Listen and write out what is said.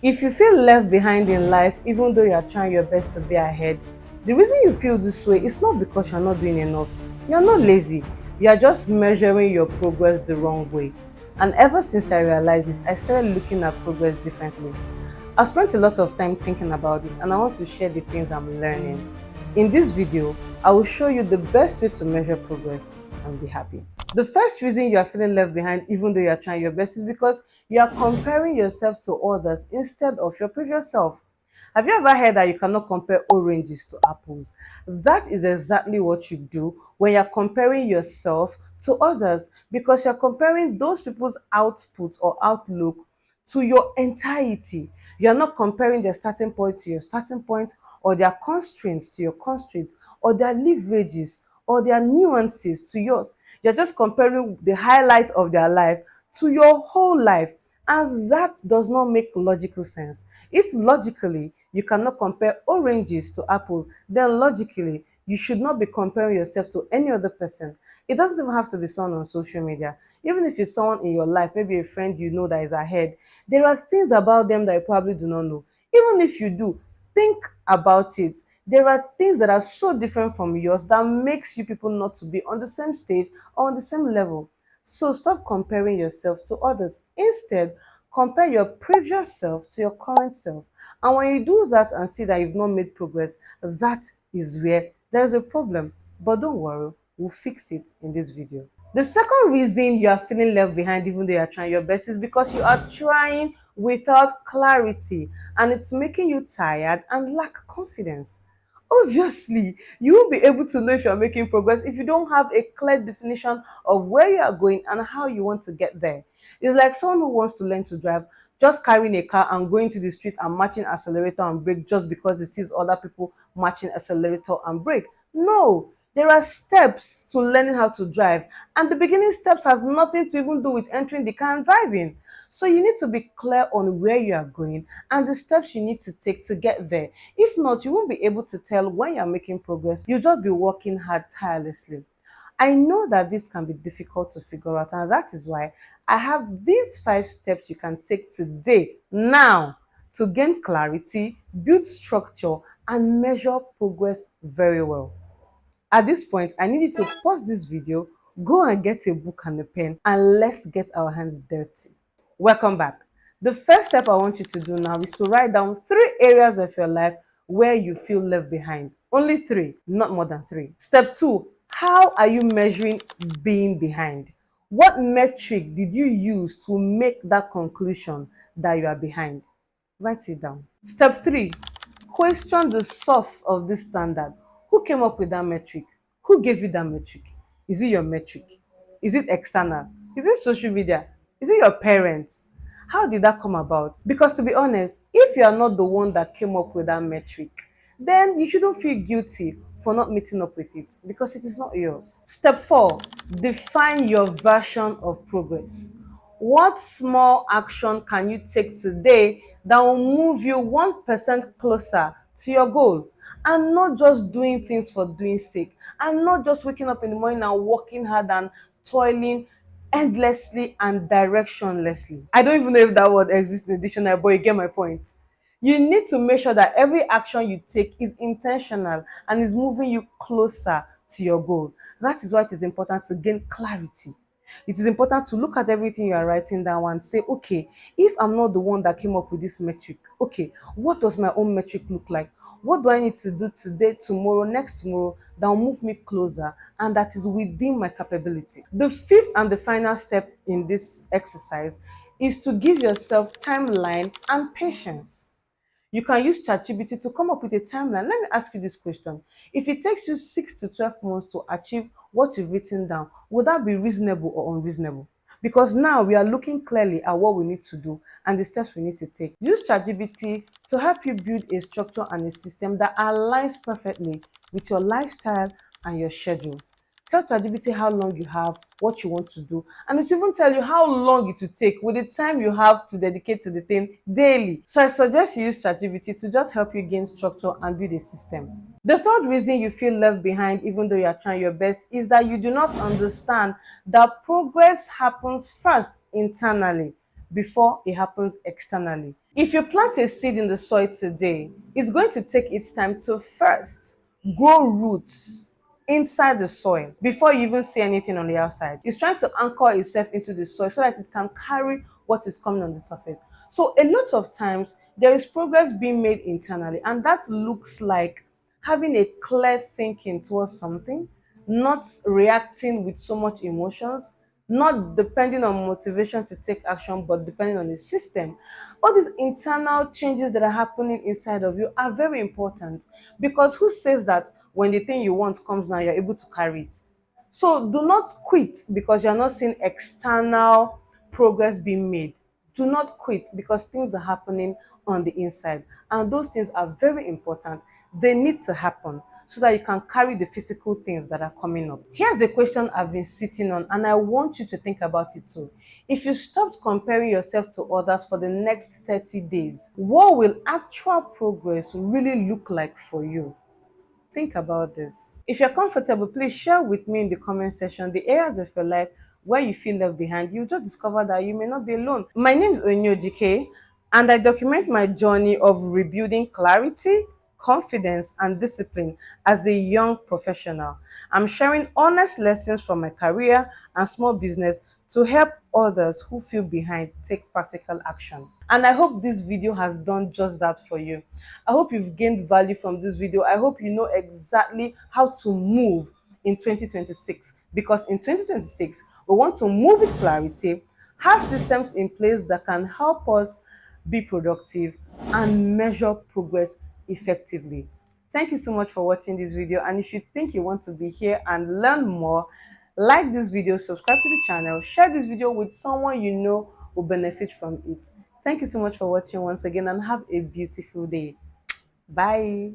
If you feel left behind in life, even though you are trying your best to be ahead, the reason you feel this way is not because you're not doing enough. You're not lazy. You are just measuring your progress the wrong way. And ever since I realized this, I started looking at progress differently. I've spent a lot of time thinking about this and I want to share the things I'm learning. In this video, I will show you the best way to measure progress and be happy. The first reason you are feeling left behind, even though you are trying your best, is because you are comparing yourself to others instead of your previous self. Have you ever heard that you cannot compare oranges to apples? That is exactly what you do when you're comparing yourself to others, because you're comparing those people's output or outlook to your entirety. You're not comparing their starting point to your starting point, or their constraints to your constraints, or their leverages or their nuances to yours. You're just comparing the highlights of their life to your whole life. And that does not make logical sense. If logically you cannot compare oranges to apples, then logically you should not be comparing yourself to any other person. It doesn't even have to be someone on social media. Even if it's someone in your life, maybe a friend you know that is ahead, there are things about them that you probably do not know. Even if you do, think about it. There are things that are so different from yours that makes you people not to be on the same stage or on the same level. So stop comparing yourself to others. Instead, compare your previous self to your current self. And when you do that and see that you've not made progress, that is where there's a problem. But don't worry, we'll fix it in this video. The second reason you are feeling left behind, even though you are trying your best, is because you are trying without clarity and it's making you tired and lack confidence. Obviously, you won't be able to know if you're making progress if you don't have a clear definition of where you are going and how you want to get there. It's like someone who wants to learn to drive, just carrying a car and going to the street and matching accelerator and brake just because he sees other people matching accelerator and brake. No, there are steps to learning how to drive, and the beginning steps has nothing to even do with entering the car and driving. So you need to be clear on where you are going and the steps you need to take to get there. If not, you won't be able to tell when you're making progress. You'll just be working hard tirelessly. I know that this can be difficult to figure out, and that is why I have these 5 steps you can take today, now, to gain clarity, build structure, and measure progress very well. At this point, I need you to pause this video, go and get a book and a pen, and let's get our hands dirty. Welcome back. The first step I want you to do now is to write down 3 areas of your life where you feel left behind. Only 3, not more than 3. Step 2, how are you measuring being behind? What metric did you use to make that conclusion that you are behind? Write it down. Step 3, question the source of this standard. Who came up with that metric? Who gave you that metric? Is it your metric? Is it external? Is it social media? Is it your parents? How did that come about? Because to be honest, if you are not the one that came up with that metric, then you shouldn't feel guilty for not meeting up with it because it is not yours. Step 4, define your version of progress. What small action can you take today that will move you 1% closer to your goal? And not just doing things for doing sake, and not just waking up in the morning and working hard and toiling endlessly and directionlessly. I don't even know if that word exists in the dictionary, but you get my point. You need to make sure that every action you take is intentional and is moving you closer to your goal. That is why it is important to gain clarity. It is important to look at everything you are writing down and say, okay, if I'm not the one that came up with this metric, okay, what does my own metric look like? What do I need to do today, tomorrow, next tomorrow that will move me closer and that is within my capability? The fifth and the final step in this exercise is to give yourself timeline and patience. You can use ChatGPT to come up with a timeline. Let me ask you this question. If it takes you 6 to 12 months to achieve what you've written down, would that be reasonable or unreasonable? Because now we are looking clearly at what we need to do and the steps we need to take. Use ChatGPT to help you build a structure and a system that aligns perfectly with your lifestyle and your schedule. Tell ChatGPT how long you have, what you want to do, and it will even tell you how long it will take with the time you have to dedicate to the thing daily. So I suggest you use ChatGPT to just help you gain structure and build a system. The third reason you feel left behind, even though you are trying your best, is that you do not understand that progress happens first internally before it happens externally. If you plant a seed in the soil today, it's going to take its time to first grow roots inside the soil before you even see anything on the outside. It's trying to anchor itself into the soil so that it can carry what is coming on the surface. So a lot of times there is progress being made internally, and that looks like having a clear thinking towards something, not reacting with so much emotions, not depending on motivation to take action, but depending on the system. All these internal changes that are happening inside of you are very important, because who says that when the thing you want comes now, you're able to carry it? So do not quit because you're not seeing external progress being made. Do not quit because things are happening on the inside. And those things are very important. They need to happen so that you can carry the physical things that are coming up. Here's a question I've been sitting on, and I want you to think about it too. If you stopped comparing yourself to others for the next 30 days, what will actual progress really look like for you? Think about this. If you're comfortable, please share with me in the comment section the areas of your life where you feel left behind. You just discover that you may not be alone. My name is Onyinye Ojike, and I document my journey of rebuilding clarity, confidence, and discipline as a young professional. I'm sharing honest lessons from my career and small business to help others who feel behind take practical action. And I hope this video has done just that for you. I hope you've gained value from this video. I hope you know exactly how to move in 2026, because in 2026 we want to move with clarity, have systems in place that can help us be productive and measure progress effectively. Thank you so much for watching this video, and if you think you want to be here and learn more, like this video, subscribe to the channel, share this video with someone you know will benefit from it. Thank you so much for watching once again, and have a beautiful day. Bye.